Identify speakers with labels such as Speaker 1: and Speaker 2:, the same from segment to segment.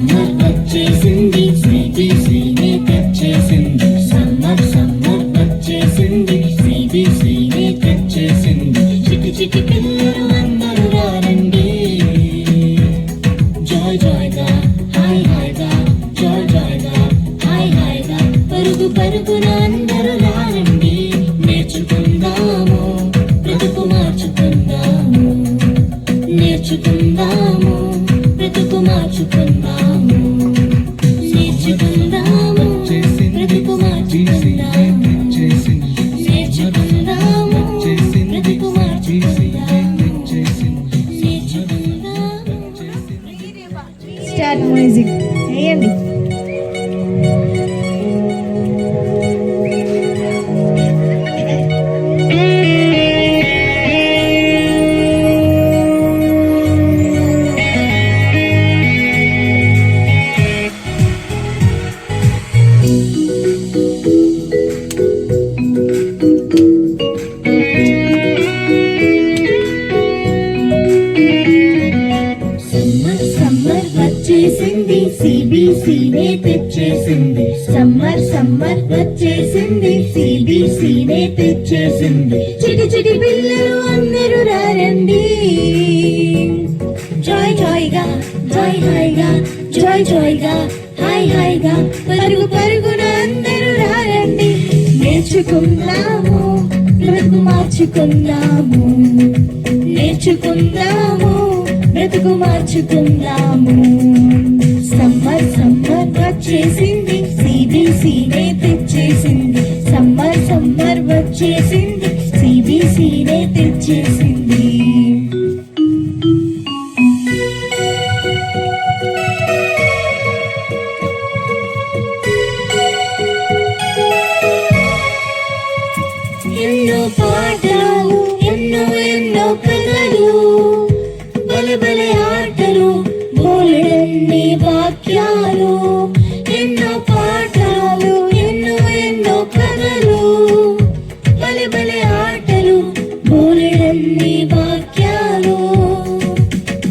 Speaker 1: Summer వచ్చేసింది సిబిసిని తెచ్చేసింది summer summer వచ్చేసింది సిబిసిని తెచ్చేసింది చిటి చిటి పిల్లలు అందరూ రండి జాయ్ జాయ్గా హాయ్ హాయ్గా జాయ్ జాయ్గా హాయ్ హాయ్గా పరుగు పరుగున అందరూ రండి నేర్చుకుందాము బ్రతుకు మార్చుకుందాము నేర్చుకుందాము బ్రతుకు మార్చుకుందాము నేర్చుకుందాము బ్రతుకు మార్చుకుందాము నేర్చుకుందాము బ్రతుకు మార్చుకుందాము
Speaker 2: స్టార్ట్ మ్యూజిక్ వేయండి.
Speaker 1: వచ్చేసింది సిబిసినే తెచ్చేసింది సమ్మర్ సమ్మర్ వచ్చేసింది సిబిసినే తెచ్చేసింది చిటి చిటి పిల్లలు అందరూ రండి జాయ్ జాయ్గా జాయ్ హాయ్గా జాయ్ జాయ్గా హాయ్ హాయ్గా పరుగు పరుగున అందరూ రండి నేర్చుకుందాము బ్రతుకు మార్చుకుందాము నేర్చుకుందాము బ్రతుకు మార్చుకుందాము సమ్మర్ సమ్మర్ వచ్చేసింది సిబిసినే తెచ్చేసింది సమ్మర్ సమ్మర్ వచ్చేసింది సిబిసినే తెచ్చేసింది ఎన్నో పాటలు ఎన్నో ఎన్నో కథలు బలె బలె ఆటలు బోలెడన్ని వాక్యాలు ఎన్నో పాటలు ఎన్నో ఎన్నో కథలు బలె బలె ఆటలు బోలెడన్ని వాక్యాలు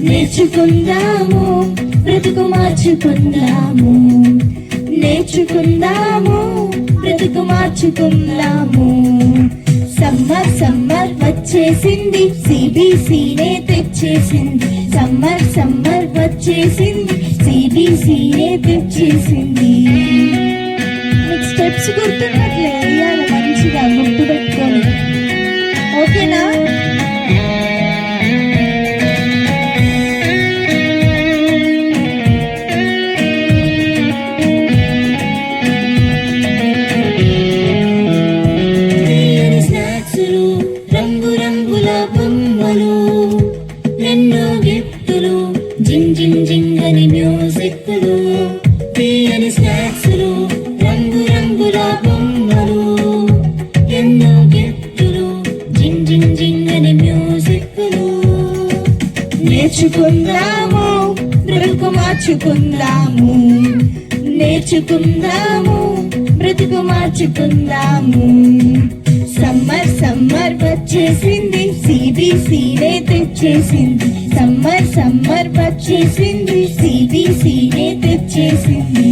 Speaker 1: నేర్చుకుందాము బ్రతుకు మార్చుకుందాము నేర్చుకుందాము బ్రతుకు మార్చుకుందాము సమ్మర్ సమ్మర్ వచ్చేసింది సిబిసినే తెచ్చేసింది సమ్మర్ సమ్మర్ వచ్చేసింది సిబిసినే తెచ్చేసింది.
Speaker 2: మీకు స్టెప్స్ గుర్తున్నట్లే వేయాలి మంచిగా గుర్తు పెట్టుకొని, ఓకేనా?
Speaker 1: రంగు రంగుల బొమ్మలు ఎన్నో గిఫ్టులు జింగ్ జింగ్ జింగ్ అని మ్యూజిక్లు తీయని స్నాక్స్లు రంగు రంగుల బొమ్మలు ఎన్నో గిఫ్టులు జింగ్ జింగ్ జింగ్ అని మ్యూజిక్లు నేర్చుకుందాము బ్రతుకు మార్చుకుందాము నేర్చుకుందాము బ్రతుకు మార్చుకుందాము సమ్మర్ సమ్మర్ వచ్చేసింది సిబిసినే తెచ్చేసింది సమ్మర్ సమ్మర్ వచ్చేసింది సిబిసినే తెచ్చేసింది.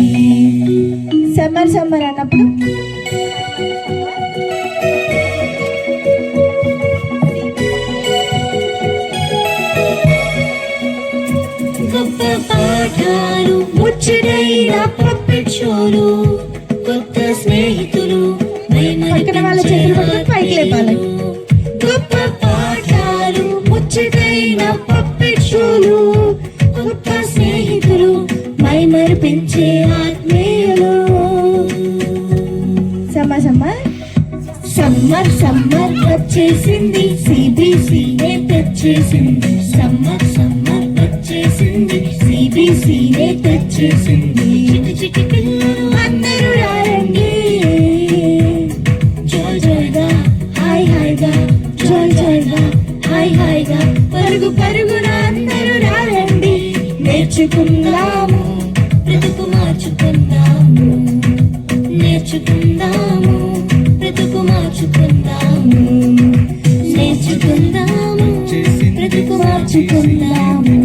Speaker 2: సమ్మర్ సమ్మర్ అన్నప్పుడు
Speaker 1: గొప్ప పాఠాలు ముచ్చటైన పప్పెట్ షోలు కొత్త స్నేహితులు
Speaker 2: పక్కన వాళ్ళ చేతులు పట్టుకొని పైకి లేపాలి.
Speaker 1: గొప్ప పాఠాలు ముచ్చటైన పప్పెట్ షోలు కొత్త స్నేహితులు మైమరిపించే ఆత్మీయులు
Speaker 2: సమ్మర్ సమ్మర్
Speaker 1: సమ్మర్ సమ్మర్ వచ్చేసింది సిబిసినే తెచ్చేసింది సమ్మర్ సమ్మర్ వచ్చేసింది సిబిసినే తెచ్చేసింది చిటి చిటి పిల్లలు అందరూ రండి జాయ్ జాయ్గా హాయ్ హాయ్గా జాయ్ జాయ్గా హాయ్ హాయ్గా పరుగు పరుగున అందరూ రండి నేర్చుకుందాము బ్రతుకు మార్చుకుందాము నేర్చుకుందాము బ్రతుకు మార్చుకుందాము నేర్చుకుందాము బ్రతుకు మార్చుకుందాము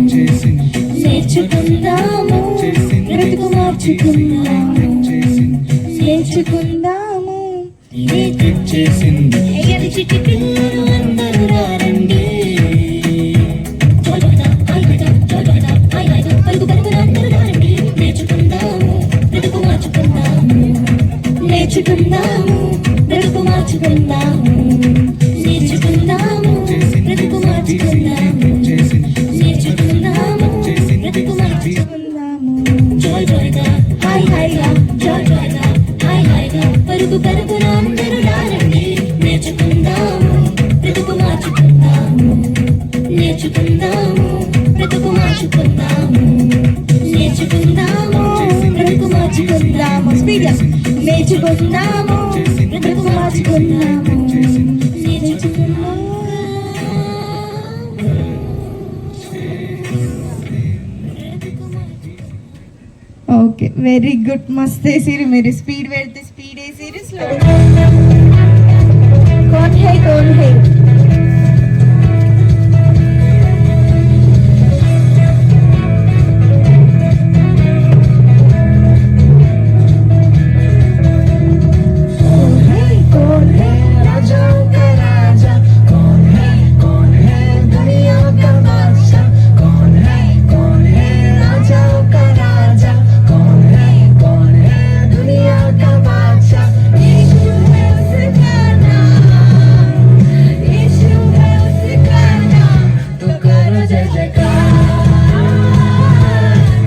Speaker 1: నేర్చుకుందాము నేర్చుకుందాము
Speaker 2: నేర్చుకుందాము.
Speaker 1: ఇదే తెచ్చేసింది ఎగరి చిట్టి పిల్లలు అందరూ రండి పరుగు పరుగున అందరూ రండి నేర్చుకుందాము బ్రతుకు మార్చుకుందాము నేర్చుకుందాము బ్రతుకు మార్చుకుందాము నేర్చుకుందాము బ్రతుకు మార్చుకుందాము నేర్చుకుందాము బ్రతుకు మార్చుకుందాము జాయ్ జాయ్గా హాయ్ హాయిగా జాయ్ జాయ్గా హాయ్ హాయిగా పరుగు పరుగున అందరూ రండి నేర్చుకుందాము బ్రతుకు మార్చుకుందాము నేర్చుకుందాము బ్రతుకు మార్చుకుందాము నేర్చుకుందాము బ్రతుకు మార్చుకుందాము
Speaker 2: స్పీడ్గా నేర్చుకుందాము బ్రతుకు మార్చుకుందాము నేర్చుకుందాము. ఓకే వెరీ గుడ్ మస్త్ వేసిరు మీరు స్పీడ్ పెడితే స్పీడ్ వేసిరు స్లో कौन है कौन है राजाओं का राजा कौन है दुनिया का बादशाह कौन है राजाओं का राजा कौन है दुनिया का बादशाह यीशु है उसका नाम यीशु है उसका नाम तो करो जय जयकार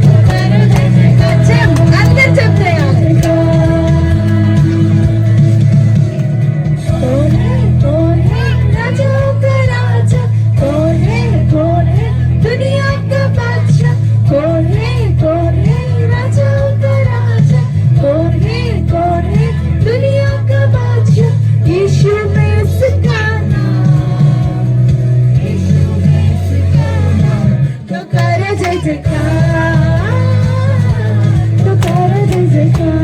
Speaker 2: तो करो जय जयकार जब अंदर चलते हैं कौन है राजाओं का राजा कौन है दुनिया का बादशाह कौन है राजाओं का राजा कौन है दुनिया का बादशाह यीशु में उसका नाम यीशु में उसका नाम तो करो जय जयकार तो करो जय जयकार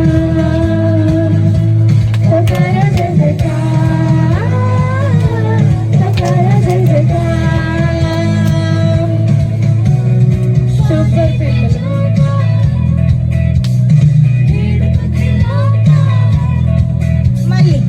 Speaker 2: तो करो जय जयकार तो करो जय जयकार सुपर మళ్ళీ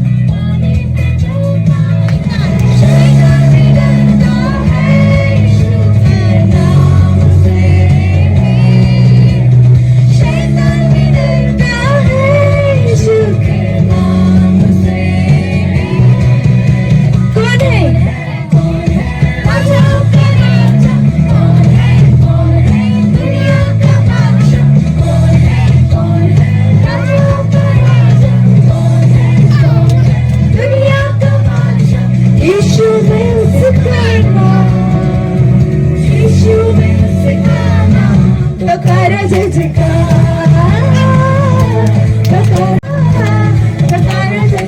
Speaker 2: यीशु में उसका नाम तो करो जय जयकार तो करो जय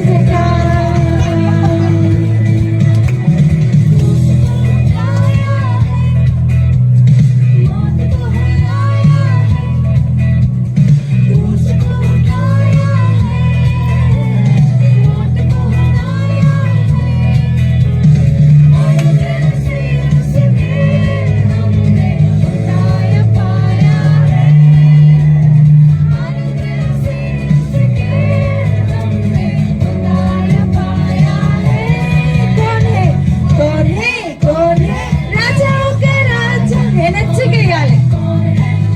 Speaker 2: कौन है राजाओं का राजा है नच्चे गाले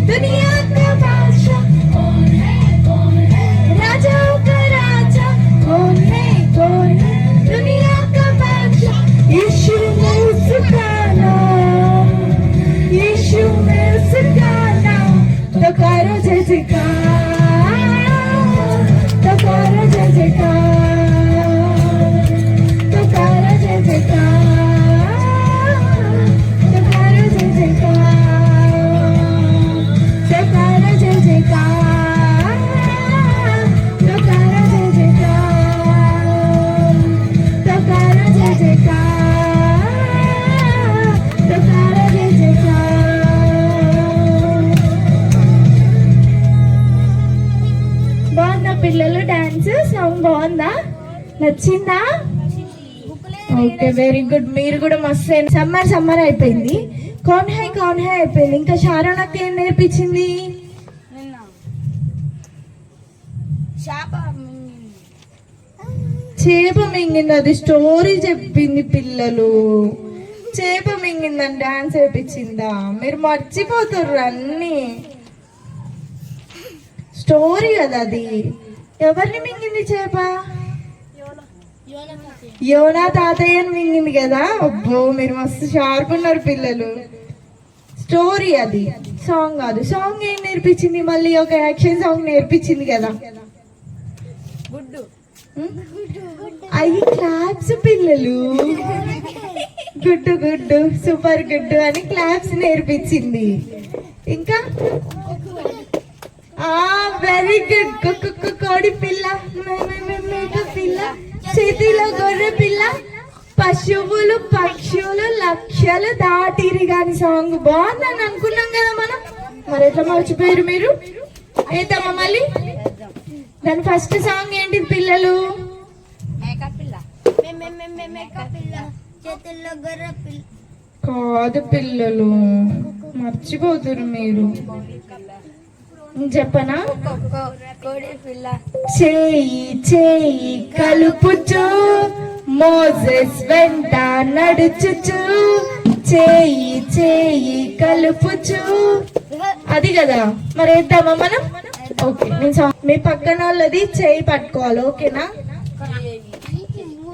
Speaker 2: दुनिया का बादशाह कौन है राजाओं का राजा कौन है दुनिया का बादशाह यीशु में उसका नाम यीशु में उसका नाम तो करो जय जयकार तो करो जय जयकार तो करो जय जयकार तो करो जय जयकार तो करो जय जयकार तो करो जय जयकार तो करो जय जयकार तो करो जय जयकार బాగుందా పిల్లలు డాన్స్ సాంగ్ బాగుందా నచ్చిందా ఓకే వెరీ గుడ్ మీరు కూడా మస్తు సమ్మర్ అయిపోయింది కౌన్ హై అయిపోయింది ఇంకా షారోనక్క ఏం నేర్పించింది చేప మింగింది, అది స్టోరీ చెప్పింది పిల్లలు. చేప మింగిందని డాన్స్ వేయించిందా? మీరు మర్చిపోతారు అన్ని. స్టోరీ కదా అది. ఎవరిని మింగింది చేప? యోనా తాతయ్యని మింగింది కదా. అబ్బో మీరు మస్తు షార్ప్ ఉన్నారు పిల్లలు. స్టోరీ అది, సాంగ్ కాదు. సాంగ్ ఏం నేర్పించింది? మళ్ళీ ఒక యాక్షన్ సాంగ్ నేర్పించింది కదా. అయ్యి క్లాప్స్ పిల్లలు. గుడ్డు గుడ్డు సూపర్ గుడ్డు అని క్లాప్స్ నేర్పించింది. ఇంకా వెరీ గుడ్. కోడి పిల్ల, మేక పిల్ల, చేతిలో గొర్రె పిల్ల, పశువులు పక్షులు లక్షలు దాటిరి గాని సాంగ్ బాగుందని అనుకున్నాం కదా మనం. మరి ఎట్లా మర్చిపోయారు మీరు? ఏదమ్మా మళ్ళీ దాని ఫస్ట్ సాంగ్ ఏంటి పిల్లలు? కాదు పిల్లలు, మర్చిపోతురు మీరు. చెప్పనా? చేయి చేయి కలుపుచు మోసెస్ వెంట నడుచుచు, చేయి చేయి కలుపుచు, అది కదా. మరి వేద్దామా మనం? ఓకే, నేను మీ పక్కన వాళ్ళది చేయి పట్టుకోవాలి. ఓకేనా?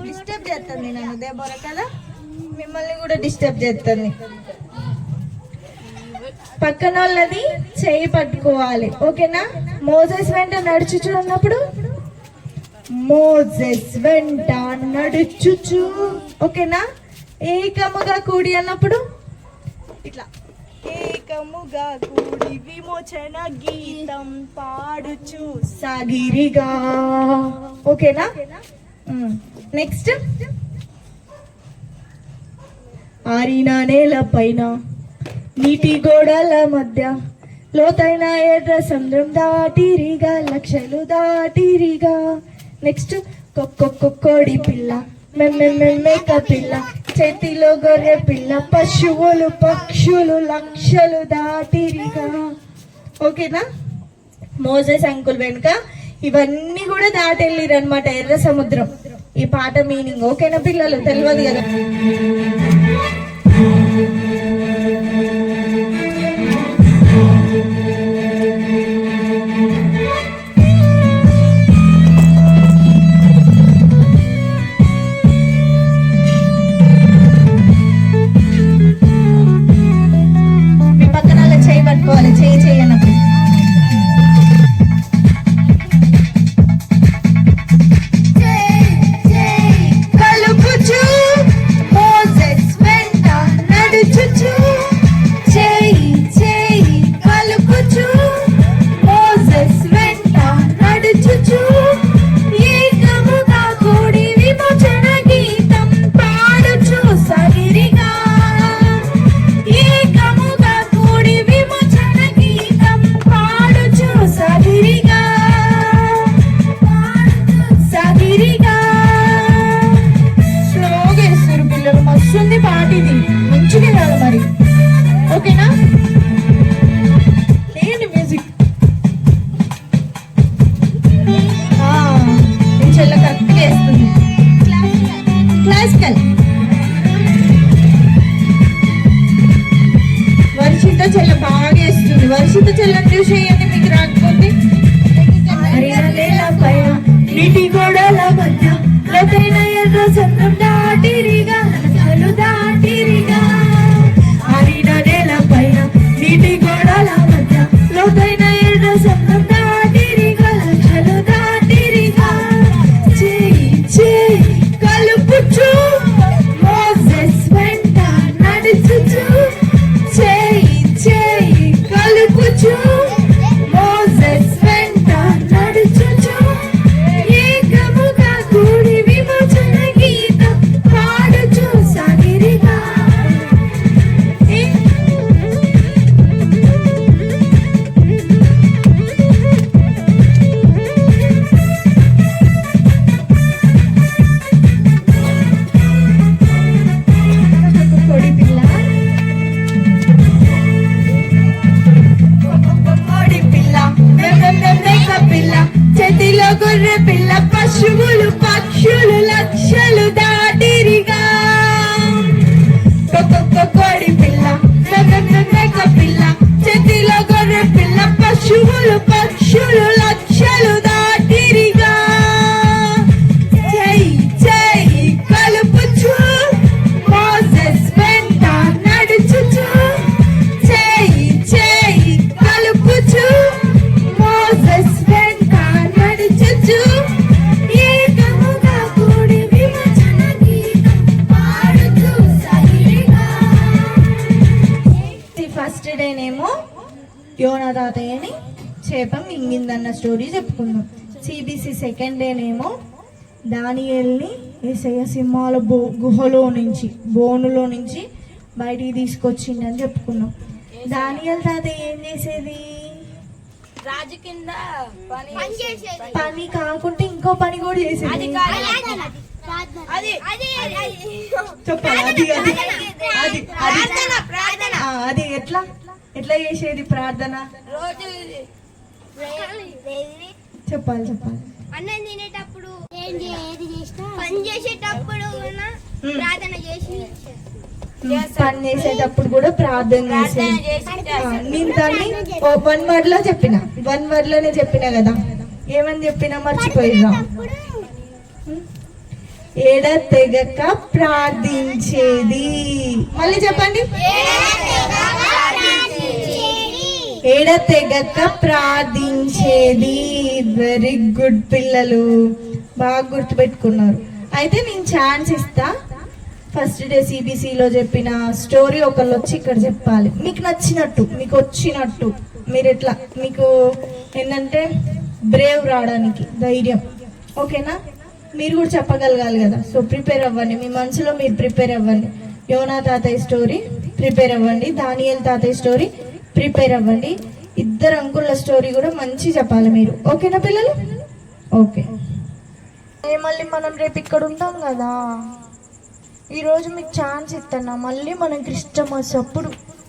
Speaker 2: డిస్టర్బ్ చేస్తుంది నన్ను దేబోర కదా, మిమ్మల్ని కూడా డిస్టర్బ్ చేస్తుంది. పక్కన వాళ్ళది చేయి పట్టుకోవాలి. ఓకేనా? మోసెస్ వెంట నడుచుచు అన్నప్పుడు మోసెస్ వెంట నడుచుచు. ఓకేనా? ఏకముగా కూడి అన్నప్పుడు ఇట్లా ఏకముగా కూడి విమోచన గీతం పాడుచు సాగిరిగా. ఓకేనా? నెక్స్ట్, ఆరిన నేల పైన నీటి గోడల మధ్య లోతైన ఎర్ర సముద్రం దాటిరిగా లక్షలు దాటిరిగా. నెక్స్ట్, కోడి పిల్ల, మేక పిల్ల, చేతిలో గొర్రె పిల్ల, పశువులు పక్షులు లక్షలు దాటిరిగా. ఓకేనా? మోసెస్ అంకుల్ వెనుక ఇవన్నీ కూడా దాటెళ్ళిరు అనమాట ఎర్ర సముద్రం. ఈ పాట మీనింగ్ ఓకేనా పిల్లలు? తెలియదు కదా. మీ పక్కన చేయి పట్టుకోవాలి. చేయి చేయనప్పుడు కలుపుచు మోసెస్ గొర్రె పిల్ల పశువులు పక్షులు లక్షలు దాటిరిగా కోడి పిల్ల మేక పిల్ల చేతిలో గొర్రె పిల్ల పశువులు పక్షులు లక్షలు దాటిరిగా జై జై కలుపుచు మోసెస్ వెంట నడుచుచు జై జై కలుపుచు మోసెస్ వెంట నడుచుచు ఏకముగా కూడి విమోచన గీతం పాడుతూ సాగిరిగా. ఫస్ట్ డేనేమో యోనా తాతయ్యని చేప మింగిందన్న స్టోరీ చెప్పుకున్నాం. సిబిసి సెకండ్ డేనేమో దానియేల్ని యేసయ్య సింహాల బోనులో నుంచి బయటికి తీసుకొచ్చిండని చెప్పుకున్నాం. దానియేల్ తాతయ్య ఏం చేసేది?
Speaker 3: రాజు కింద
Speaker 2: పని కాకుంటే ఇంకో పని కూడా చేసేది. చెప్పాలి అది ఎట్లా ఎట్లా చేసేది ప్రార్థన?
Speaker 3: రోజు
Speaker 2: చెప్పాలి
Speaker 3: అన్నం తినేటప్పుడు పని చేసేటప్పుడు ప్రార్థన చేసి
Speaker 2: పని చేసేటప్పుడు కూడా ప్రార్థన చేసేది. నేను దాన్ని 1 word లో చెప్పిన 1 word లోనే చెప్పిన కదా. ఏమని చెప్పినా మర్చిపోయినా. ఎడతెగక ప్రార్థించేది. మళ్ళీ చెప్పండి. ఎడతెగక ప్రార్థించేది. వెరీ గుడ్ పిల్లలు, బాగా గుర్తుపెట్టుకున్నారు. అయితే నేను ఛాన్స్ ఇస్తా. ఫస్ట్ డే సిబిసిలో చెప్పిన స్టోరీ ఒకళ్ళు వచ్చి ఇక్కడ చెప్పాలి. మీకు నచ్చినట్టు, మీకు వచ్చినట్టు. మీరు ఎట్లా మీకు ఏంటంటే బ్రేవ్ రావడానికి ధైర్యం. ఓకేనా? మీరు కూడా చెప్పగలగాలి కదా. సో ప్రిపేర్ అవ్వండి, మీ మనసులో మీరు ప్రిపేర్ అవ్వండి. యోనా తాతయ్య స్టోరీ ప్రిపేర్ అవ్వండి, దానియేల్ తాతయ్య స్టోరీ ప్రిపేర్ అవ్వండి. ఇద్దరు అంకుళ్ళ స్టోరీ కూడా మంచి చెప్పాలి మీరు. ఓకేనా పిల్లలు? ఓకే. మళ్ళీ మనం రేపు ఇక్కడ ఉంటాం కదా. ఈరోజు మీకు ఛాన్స్ ఇస్తున్నా. మళ్ళీ మనం క్రిస్టమస్ అప్పుడు.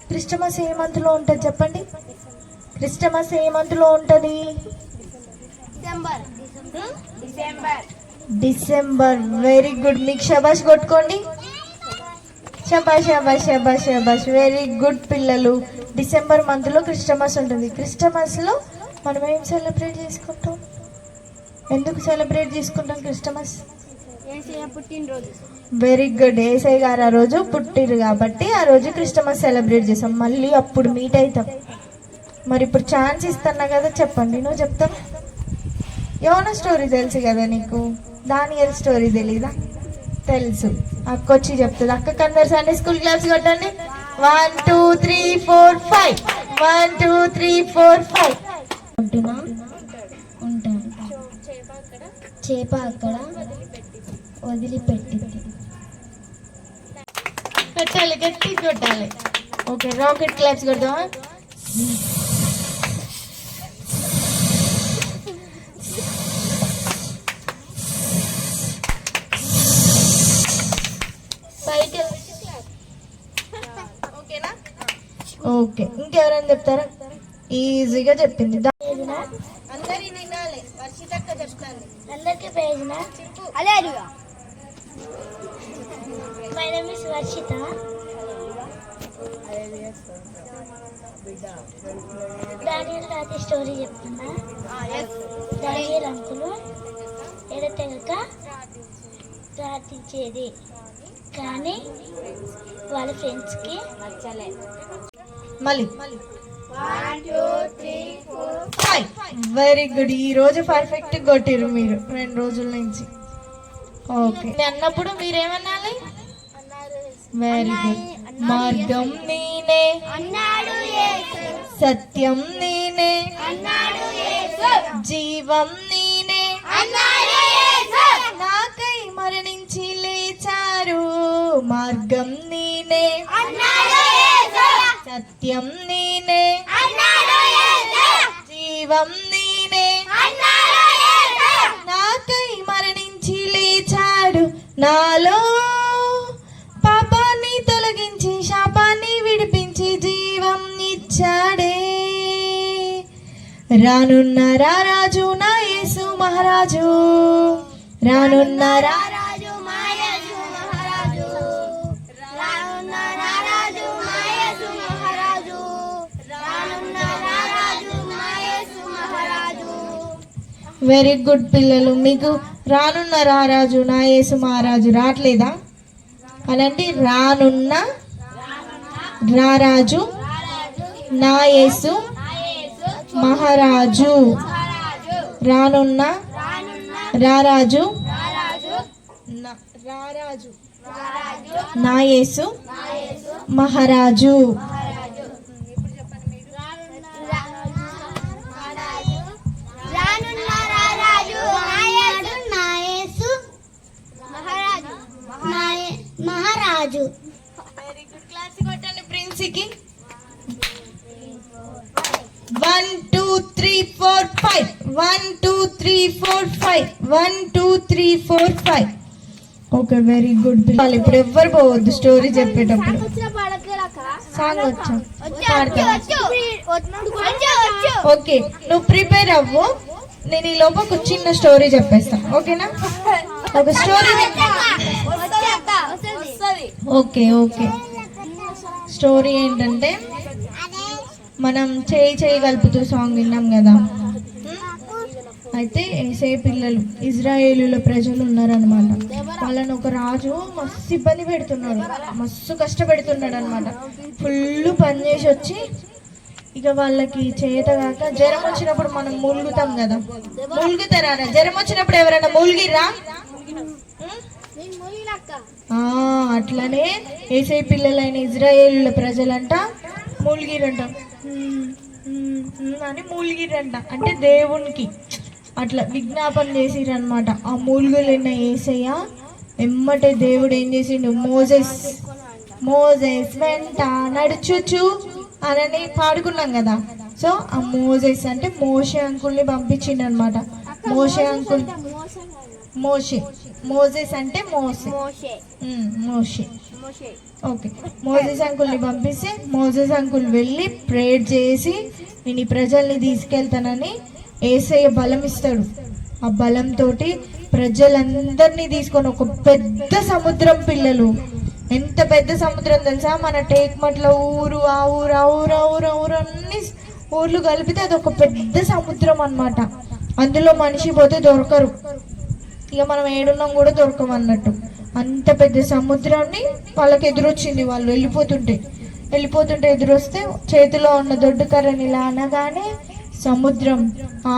Speaker 2: క్రిస్టమస్ ఏ మంత్లో ఉంటుంది చెప్పండి? క్రిస్టమస్ ఏ మంత్లో ఉంటుంది? డిసెంబర్. Very good. మీకు షబాష్ కొట్టుకోండి. షబాష్ షబాష్ షబాష్ షబాష్. వెరీ గుడ్ పిల్లలు. డిసెంబర్ మంత్లో క్రిస్టమస్ ఉంటుంది. క్రిస్టమస్లో మనం ఏం సెలబ్రేట్ చేసుకుంటాం? ఎందుకు సెలబ్రేట్ చేసుకుంటాం క్రిస్టమస్?
Speaker 3: పుట్టినరోజు.
Speaker 2: Very good. ఏసై గారు ఆ రోజు పుట్టిరు కాబట్టి ఆ రోజు క్రిస్టమస్ సెలబ్రేట్ చేస్తాం. మళ్ళీ అప్పుడు మీట్ అవుతాం. మరి ఇప్పుడు ఛాన్స్ ఇస్తున్నా కదా, చెప్పండి. నువ్వు చెప్తావు. యోనా స్టోరీ తెలుసు కదా నీకు. దానియేల్ స్టోరీ తెలీదా? తెలుసు. అక్క వచ్చి చెప్తుంది. అక్కకి అందరు సండే స్కూల్ క్లాస్ కొట్టండి. 1 2 3 4 5. 1 2 3 4 5. ఉంటున్నా ఉంటాను. చేప అక్కడ వదిలిపెట్టింది. కొట్టాలి, గట్టి కొట్టాలి. ఓకే, రాకెట్ క్లాప్స్ కొడదామా? ఓకేనా? ఓకే. ఇంకెవరైనా చెప్తారా? ఈజీగా చెప్పింది. అందరి వినాలి. వర్షితక్క చెప్తాను.
Speaker 1: అందరికీ ప్రయోజన.
Speaker 3: Hallelujah.
Speaker 1: My name is Varshitha. Daniel తాతయ్య స్టోరీ చెప్తున్నా. దానియేల్ అంకులు ఎడతెగక ప్రార్థించేది, కానీ వాళ్ళ ఫ్రెండ్స్కి నచ్చలేదు.
Speaker 2: మళ్ళీ 1 2 3 4 5. Very good. ఈ రోజు పర్ఫెక్ట్ కొట్టిరు మీరు 2 రోజుల నుంచి. ఓకే. అన్నప్పుడు మీరేమనాలి? Very good. మార్గం నేనే
Speaker 3: అన్నాడు యేసు,
Speaker 2: సత్యం నేనే
Speaker 3: అన్నాడు యేసు,
Speaker 2: జీవం నేనే
Speaker 3: అన్నాడు యేసు,
Speaker 2: నాకై మరణించి లేచారు. మార్గం నేనే
Speaker 3: అన్నాడు యేసు,
Speaker 2: సత్యం నేనే
Speaker 3: అన్నాడు యేసు,
Speaker 2: జీవం నేనే
Speaker 3: అన్నాడు యేసు,
Speaker 2: నాకై మరణించి లేచాడు. నాలో పాపాన్ని తొలగించి శాపాన్ని విడిపించి జీవం ఇచ్చాడే. రానున్న రారాజు నా యేసు మహారాజు, రానున్న
Speaker 3: రారాజు మాయేసు మహారాజు, రానున్న రారాజు మాయేసు మహారాజు, రానున్న రారాజు మాయేసు మహారాజు.
Speaker 2: వెరీ గుడ్ పిల్లలు. మీకు రానున్న రారాజు నా యేసు మహారాజు రావట్లేదా? అలాంటి రానున్న రారాజు నా యేసు మహారాజు, రానున్న రారాజు రారాజు నా యేసు మహారాజు.
Speaker 3: రానున్న రారాజు మాయేసు మహారాజు,
Speaker 1: మహారాజు.
Speaker 2: Very good. క్లాస్ కొట్టండి ప్రిన్సికి. 1 2 3 4 5 1 2 3 4 5 1 2 3 4 5. Okay, very good. ఇప్పుడు ఎవ్వరు పోవద్దు స్టోరీ చెప్పేటప్పుడు. సాంగ్ వచ్చా? ఓకే, నువ్వు ప్రిపేర్ అవ్వు. నేను ఈ లోపు ఒక చిన్న స్టోరీ చెప్పేస్తా, ఓకేనా? ఒక స్టోరీ. Okay okay. స్టోరీ ఏంటంటే, మనం చేయి కలుపుతూ సాంగ్ విన్నాం కదా. అయితే ఏసే పిల్లలు ఇజ్రాయేలుల ప్రజలు ఉన్నారనమాట. వాళ్ళని ఒక రాజు మస్తు ఇబ్బంది పెడుతున్నాడు, మస్తు కష్టపెడుతున్నాడు అనమాట. ఫుల్ పని చేసి వచ్చి ఇక వాళ్ళకి చేత కాక జ్వరం వచ్చినప్పుడు మనం మూలుగుతాం కదా. మూలుగుతారా? జ్వరం వచ్చినప్పుడు ఎవరైనా మూలిగిరా? అట్లనే ఏసై పిల్లలైన ఇజ్రాయేలుల ప్రజలంట మూలిగిరంట అని మూలిగిరంట. అంటే దేవునికి అట్లా విజ్ఞాపన చేసిరనమాట. ఆ మూలుగులైన ఏసయ్య ఎమ్మటే దేవుడు ఏం చేసిండు, మోజెస్ వెంట నడుచుచు అని పాడుకున్నాం కదా. సో ఆ మోజెస్ అంటే మోషే అంకుల్ని పంపించిండు అనమాట. మోషే అంకుల్ మోజెస్ అంటే మోషే. ఓకే, మోజెస్ అంకుల్ని పంపిస్తే మోజెస్ అంకుల్ వెళ్ళి ప్రేయర్ చేసి నేను ఈ ప్రజల్ని తీసుకెళ్తానని ఏసయ్య బలం ఇస్తాడు. ఆ బలంతో ప్రజలందరినీ తీసుకొని ఒక పెద్ద సముద్రం, పిల్లలు ఎంత పెద్ద సముద్రం తెలుసా? మన టేక్మట్ల ఊరు, ఆ ఊరు, ఆ ఊరు, ఆ ఊరు, ఆ ఊరు అన్ని ఊర్లు కలిపితే అది ఒక పెద్ద సముద్రం అన్నమాట. అందులో మనిషి పోతే దొరకరు, ఇక మనం ఏడున్నాం కూడా దొరకమన్నట్టు. అంత పెద్ద సముద్రాన్ని వాళ్ళకి ఎదురొచ్చింది. వాళ్ళు వెళ్ళిపోతుంటే ఎదురొస్తే చేతిలో ఉన్న దొడ్డు కర్రని ఇలా అనగానే సముద్రం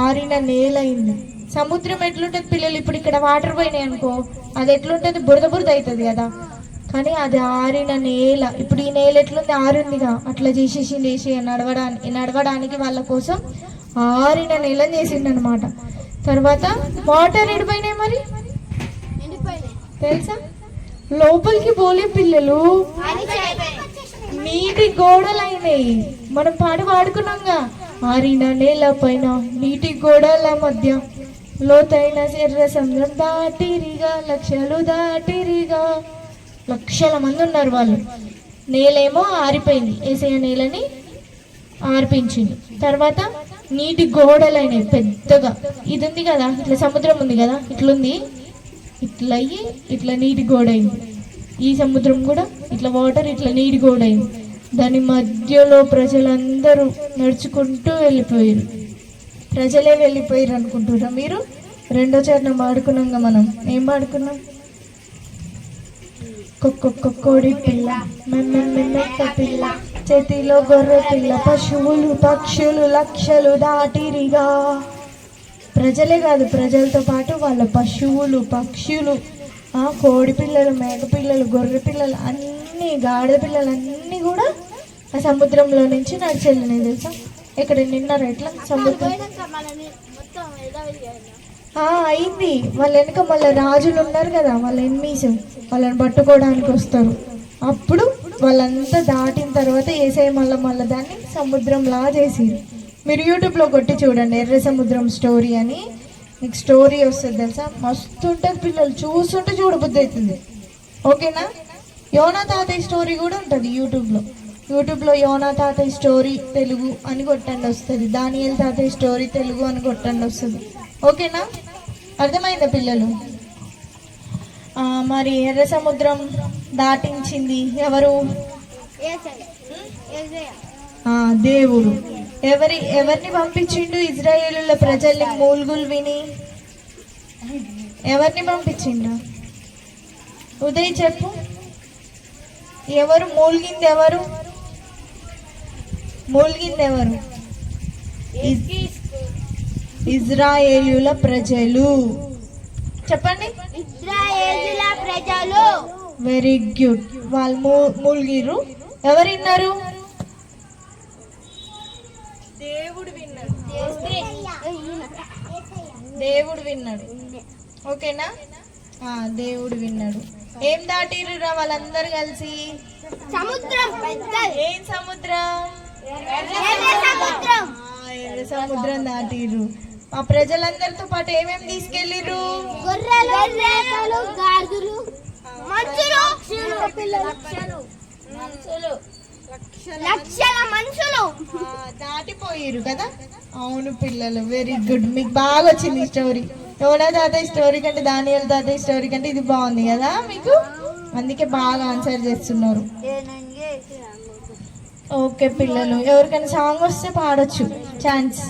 Speaker 2: ఆరిన నేలైంది. సముద్రం ఎట్లుంటుంది పిల్లలు? ఇప్పుడు ఇక్కడ వాటర్ పోయినాయి అనుకో, అది ఎట్లుంటుంది? బురద అవుతుంది కదా. కానీ అది ఆరిన నేల. ఇప్పుడు ఈ నేల ఎట్లుంది? ఆరుందిగా. అట్లా చేసేసి నడవడానికి వాళ్ళ కోసం ఆరిన నేలని చేసిండు అనమాట. తర్వాత వాటర్ ఎడిపోయినాయి మరి తెలుసా? లోపలికి పోలే పిల్లలు, నీటి గోడలైనాయి. మనం పాడుకున్నాంగా, ఆరిన నేల పైన నీటి గోడల మధ్య లోతైన ఎర్ర సముద్రం దాటిరిగా లక్షల మంది ఉన్నారు వాళ్ళు. నేలేమో ఆరిపోయింది, ఏసయ్య నేలని ఆర్పించింది. తర్వాత నీటి గోడలైనవి పెద్దగా. ఇది ఉంది కదా, ఇట్లా సముద్రం ఉంది కదా, ఇట్లుంది, ఇట్లా అయ్యి ఇట్లా నీటి గోడ అయింది. ఈ సముద్రం కూడా ఇట్లా వాటర్ ఇట్లా నీటి గోడ అయింది. దాని మధ్యలో ప్రజలందరూ నడుచుకుంటూ వెళ్ళిపోయారు. ప్రజలే వెళ్ళిపోయారు అనుకుంటున్నారా మీరు? రెండో చరణం పాడుకున్నాంగా. మనం ఏం పాడుకున్నాం? కోడి పిల్ల, మెక్క పిల్ల, చేతిలో గొర్రె పిల్ల, పశువులు పక్షులు లక్షలు దాటిరిగా. ప్రజలే కాదు, ప్రజలతో పాటు వాళ్ళ పశువులు పక్షులు, కోడి పిల్లలు, మేక పిల్లలు, గొర్రె పిల్లలు, అన్ని గాడిద పిల్లలు అన్నీ కూడా ఆ సముద్రంలో నుంచి నడిచెళ్ళినాయి తెలుసా. ఇక్కడ నిన్నారు ఎట్లా సముద్రం అయింది. వాళ్ళ వెనక మళ్ళీ రాజులు ఉన్నారు కదా, వాళ్ళ ఎనిమీస్ వాళ్ళని పట్టుకోవడానికి వస్తారు. అప్పుడు వాళ్ళంతా దాటిన తర్వాత ఏసై మళ్ళీ దాన్ని సముద్రంలా చేసిరు. మీరు యూట్యూబ్లో కొట్టి చూడండి, ఎర్ర సముద్రం స్టోరీ అని, మీకు స్టోరీ వస్తుంది తెలుసా. మస్తు ఉంటుంది పిల్లలు, చూస్తుంటే చూడబుద్ధి అవుతుంది. ఓకేనా? యోనా తాతయ్య స్టోరీ కూడా ఉంటుంది యూట్యూబ్లో. యూట్యూబ్లో యోనా తాతయ్య స్టోరీ తెలుగు అని కొట్టండి వస్తుంది, దానియేల్ తాతయ్య స్టోరీ తెలుగు అని కొట్టండి వస్తుంది. ఓకేనా? అర్థమైందా పిల్లలు? మరి ఎర్ర సముద్రం దాటించింది ఎవరు? దేవుడు. ఎవరిని పంపించిండు ఇజ్రాయేలుల ప్రజల్ని మూల్గులు విని? ఎవరిని పంపించిండు? ఉదయ్ చెప్పు. ఎవరు మూల్గింది? ఎవరు మూల్గింది? ఎవరు? ఇజ్రాయేలుల ప్రజలు. చెప్పండి.
Speaker 3: ఇశ్రాయేలుల ప్రజలు.
Speaker 2: Very good. వాళ్ళు మూల్గిరు. ఎవరు విన్నారు? దేవుడు విన్నాడు. దేవుడు విన్నాడు. ఓకేనా? దేవుడు విన్నాడు. ఏం దాటిరురా వాళ్ళందరూ కలిసి?
Speaker 3: సముద్రం.
Speaker 2: ఏం సముద్రం?
Speaker 3: సముద్రం.
Speaker 2: ఎర్ర సముద్రం దాటిరు. ఆ ప్రజలందరితో పాటు ఏమేమి తీసుకెళ్ళిరు?
Speaker 3: గొర్రెలు, మేకలు, గాడిదలు, లక్షల మనుషులు
Speaker 2: దాటిపోయిరు కదా. అవును పిల్లలు, వెరీ గుడ్. మీకు బాగా వచ్చింది ఈ స్టోరీ. యోనా తాతయ్య స్టోరీ కంటే దానియేల్ తాతయ్య స్టోరీ కంటే ఇది బాగుంది కదా మీకు, అందుకే బాగా ఆన్సర్ చేస్తున్నారు. ఓకే పిల్లలు, ఎవరికైనా సాంగ్ వస్తే పాడొచ్చు. ఛాన్స్.